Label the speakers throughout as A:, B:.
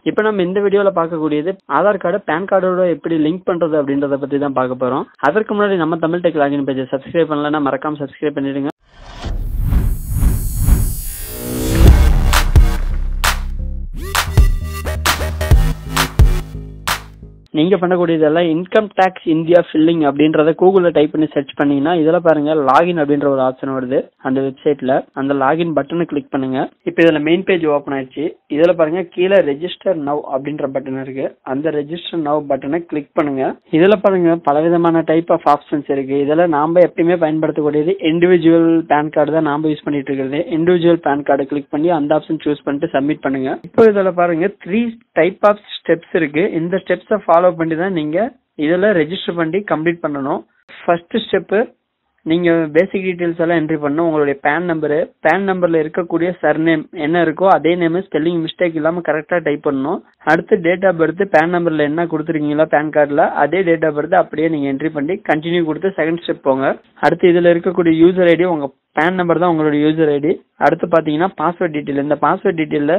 A: இப்போ நம்ம இந்த வீடியோல பார்க்கக்கூடியது ஆதார் கார்டு பேன் கார்டோட எப்படி லிங்க் பண்றது அப்படின்றத பத்தி தான் பார்க்க போறோம். அதற்கு முன்னாடி நம்ம தமிழ் டெக் லாகின் பேஜை சப்ஸ்கிரைப் பண்ணலன்னா மறக்காம சப்ஸ்கிரைப் பண்ணிடுங்க. நீங்க பண்ணக்கூடியதெல்லாம் இன்கம் டாக்ஸ் இந்தியா ஃபில்லிங் அப்படின்றத கூகுள்ல டைப் பண்ணி சர்ச் பண்ணீங்கன்னா இதுல பாருங்க லாகின் அப்படின்ற ஒரு ஆப்ஷன் வருது. அந்த வெப்சைட்ல அந்த லாகின் பட்டனை கிளிக் பண்ணுங்க. இப்போ இதுல மெயின் பேஜ் ஓபன் ஆயிடுச்சு. இதுல பாருங்க கீழே ரெஜிஸ்டர் நவ் அப்படின்ற பட்டன் இருக்கு. அந்த ரெஜிஸ்டர் நவ் பட்டனை கிளிக் பண்ணுங்க. இதுல பாருங்க பலவிதமான டைப் ஆஃப் ஆப்ஷன்ஸ் இருக்கு. இதுல நாம எப்பயுமே பயன்படுத்தக்கூடியது இண்டிவிஜுவல் பேன் கார்டு தான் நாம யூஸ் பண்ணிட்டு இருக்கிறது. இண்டிவிஜுவல் பேன் கார்டு கிளிக் பண்ணி அந்த ஆப்ஷன் சூஸ் பண்ணிட்டு சப்மிட் பண்ணுங்க. இப்போ இதுல பாருங்க 3 டைப் ஆஃப் ஸ்டெப்ஸ் இருக்கு. இந்த ஸ்டெப்ஸை ஃபாலோ பண்ணி தான் நீங்க இதுல ரெஜிஸ்டர் பண்ணி கம்ப்ளீட் பண்ணணும். ஃபர்ஸ்ட் ஸ்டெப், நீங்க பேசிக் டீடைல்ஸ் எல்லாம் என்ட்ரி பண்ணணும். உங்களுடைய பேன் நம்பர்ல இருக்கக்கூடிய சர்நேம் என்ன இருக்கோ அதே நேம் ஸ்பெல்லிங் மிஸ்டேக் இல்லாம கரெக்டா டைப் பண்ணணும். அடுத்து டேட் ஆஃப் பர்த், பேன் நம்பர்ல என்ன கொடுத்துருக்கீங்களோ பேன் கார்டுல அதே டேட் ஆஃப் பர்த் அப்படியே நீங்க என்ட்ரி பண்ணி கண்டினியூ கொடுத்து செகண்ட் ஸ்டெப் போங்க. அடுத்து இதுல இருக்கக்கூடிய யூசர் ஐடி, உங்க பேன் நம்பர் தான் உங்களுடைய யூசர் ஐடி. அடுத்து பாத்தீங்கன்னா பாஸ்வேர்ட் டீடைல். இந்த பாஸ்வேர்ட் டீடைல்ல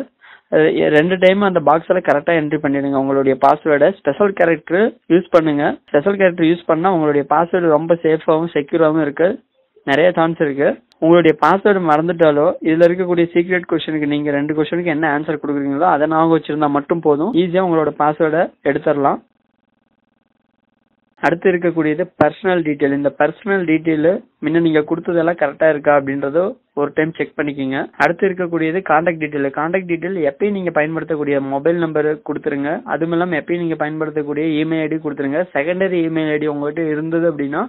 A: 2 டைம் அந்த பாக்ஸ்ல கரெக்டா என்ட்ரி பண்ணிடுங்க. உங்களுடைய பாஸ்வேர்டை ஸ்பெஷல் கேரக்டர் யூஸ் பண்ணுங்க. ஸ்பெஷல் கேரக்டர் யூஸ் பண்ணா உங்களுடைய பாஸ்வேர்டு ரொம்ப சேஃபாவும் செக்யூராவும் இருக்கு. நிறைய சான்ஸ் இருக்கு. உங்களுடைய பாஸ்வேர்டு மறந்துட்டாலோ இதுல இருக்கக்கூடிய சீக்ரெட் கொஸ்டினுக்கு நீங்க 2 கொஸ்டினுக்கு என்ன ஆன்சர் கொடுக்குறீங்களோ அதை ஞாபகம் வச்சிருந்தா மட்டும் போதும். ஈஸியா உங்களோட பாஸ்வேர்டை எடுத்துடலாம். அடுத்து இருக்கக்கூடியது பர்சனல் டீடைல். இந்த பர்சனல் டீடைல் முன்ன நீங்க கொடுத்ததெல்லாம் கரெக்டா இருக்கா அப்படின்றத ஒரு டைம் செக் பண்ணிக்கோங்க. அடுத்து இருக்கக்கூடியது கான்டாக்ட் டீடைல். கான்டாக்ட் டீடைல் எப்பயும் நீங்க பயன்படுத்தக்கூடிய மொபைல் நம்பர் கொடுத்துருங்க. அதுவும் இல்லாம எப்பயும் நீங்க பயன்படுத்தக்கூடிய இமெயில் ஐடி கொடுத்துருங்க. செகண்டரி இமெயில் ஐடி உங்ககிட்ட இருந்தது அப்படின்னா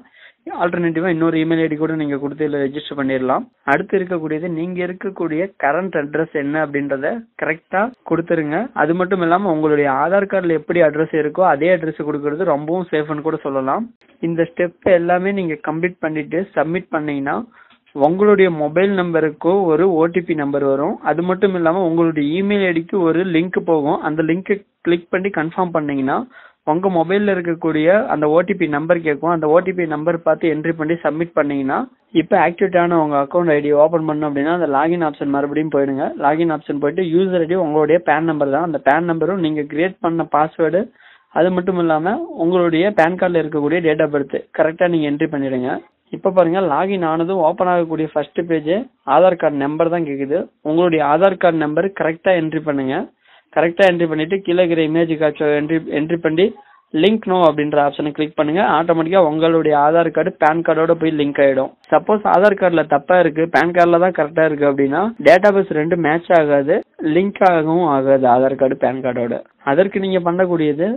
A: ஆல்டர்னேட்டிவா இன்னொரு இமெயில் ஐடி கூட நீங்க கொடுத்து இதுல ரெஜிஸ்டர் பண்ணிடலாம். அடுத்து இருக்கக்கூடியது நீங்க இருக்கக்கூடிய கரண்ட் அட்ரஸ் என்ன அப்படின்றத கரெக்டா கொடுத்துருங்க. அது மட்டும் இல்லாம உங்களுடைய ஆதார் கார்டுல எப்படி அட்ரஸ் இருக்கோ அதே அட்ரஸ் கொடுக்கறது ரொம்பவும் சேஃப்னு கூட சொல்லலாம். இந்த ஸ்டெப் எல்லாமே நீங்க கம்ப்ளீட் பண்ணிட்டு சப்மிட் பண்ணீங்கன்னா உங்களுடைய மொபைல் நம்பருக்கு ஒரு ஓடிபி நம்பர் வரும். அது மட்டும் இல்லாம உங்களுடைய இமெயில் ஐடிக்கு ஒரு லிங்க் போகும். அந்த லிங்க் கிளிக் பண்ணி கன்ஃபார்ம் பண்ணீங்கன்னா உங்க மொபைல்ல இருக்கக்கூடிய அந்த ஓடிபி நம்பர் கேட்கும். அந்த ஓடிபி நம்பர் பார்த்து என்ட்ரி பண்ணி சப்மிட் பண்ணீங்கன்னா இப்போ ஆக்டிவேட் ஆன உங்க அக்கௌண்ட் ஐடி ஓபன் பண்ணணும் அப்படின்னா அந்த லாகின் ஆப்ஷன் மறுபடியும் போயிடுங்க. லாகின் ஆப்ஷன் போயிட்டு யூசர் ஐடி உங்களுடைய பேன் நம்பர் தான். அந்த பேன் நம்பரும் நீங்க கிரியேட் பண்ண பாஸ்வேர்டு அது மட்டும் இல்லாம உங்களுடைய பேன் கார்டுல இருக்கக்கூடிய டேட் ஆஃப் பர்த் கரெக்டா நீங்க என்ட்ரி பண்ணிடுங்க. இப்ப பாருங்க லாகின் ஆனதும் ஓபன் ஆகக்கூடிய first page Aadhaar card number தான் கேக்குது. உங்களுடைய ஆதார் கார்டு நம்பர் கரெக்டா என்ட்ரி பண்ணுங்க. கரெக்டா என்ட்ரி பண்ணிட்டு கீழே இருக்கிற இமேஜ் காட்சி என்ட்ரி பண்ணி லிங்க் நோ அப்படின்ற ஆப்ஷனை கிளிக் பண்ணுங்க. ஆட்டோமேட்டிக்கா உங்களுடைய ஆதார் கார்டு பேன் கார்டோட போய் லிங்க் ஆயிடும். சப்போஸ் ஆதார் கார்டுல தப்பா இருக்கு பேன் கார்டுல தான் கரெக்டா இருக்கு அப்படின்னா டேட்டா பேஸ் 2 மேட்ச் ஆகாது, லிங்க் ஆகவும் ஆகாது ஆதார் கார்டு பேன் கார்டோட. அதற்கு நீங்க பண்ணக்கூடியது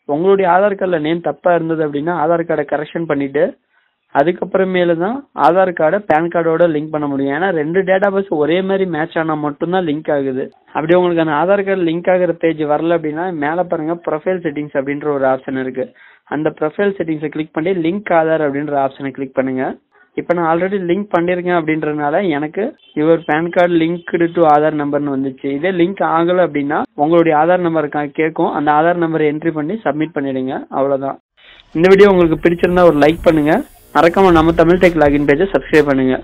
A: உங்களுடைய ஆதார் கார்டுல நேம் தப்பா இருந்தது அப்படின்னா ஆதார் கார்டை கரெக்ஷன் பண்ணிட்டு அதுக்கப்புறமேல தான் ஆதார் கார்டை பேன் கார்டோட லிங்க் பண்ண முடியும். ஏன்னா 2 டேட்டா பேஸ் ஒரே மாதிரி மேட்ச் ஆனா மட்டும்தான் லிங்க் ஆகுது. அப்படி உங்களுக்கு அந்த ஆதார் கார்டு லிங்க் ஆகிற பேஜ் வரல அப்படின்னா மேல பாருங்க ப்ரொஃபைல் செட்டிங்ஸ் அப்படின்ற ஒரு ஆப்ஷன் இருக்கு. அந்த ப்ரொஃபைல் செட்டிங்ஸை கிளிக் பண்ணி லிங்க் ஆதார் அப்படின்ற ஆப்ஷனை கிளிக் பண்ணுங்க. இப்போ நான் ஆல்ரெடி லிங்க் பண்ணிருக்கேன் அப்படின்றதுனால எனக்கு your PAN card linked to Aadhaar நம்பர்னு வந்துச்சு. இதே லிங்க் ஆகல அப்படின்னா உங்களுடைய ஆதார் நம்பர் கேட்கும். அந்த ஆதார் நம்பரை என்ட்ரி பண்ணி சப்மிட் பண்ணிடுங்க. அவ்வளவுதான். இந்த வீடியோ உங்களுக்கு பிடிச்சிருந்தா ஒரு லைக் பண்ணுங்க. மறக்காம நம்ம தமிழ் டெக் லாகின் பேஜை சப்ஸ்கிரைப் பண்ணுங்க.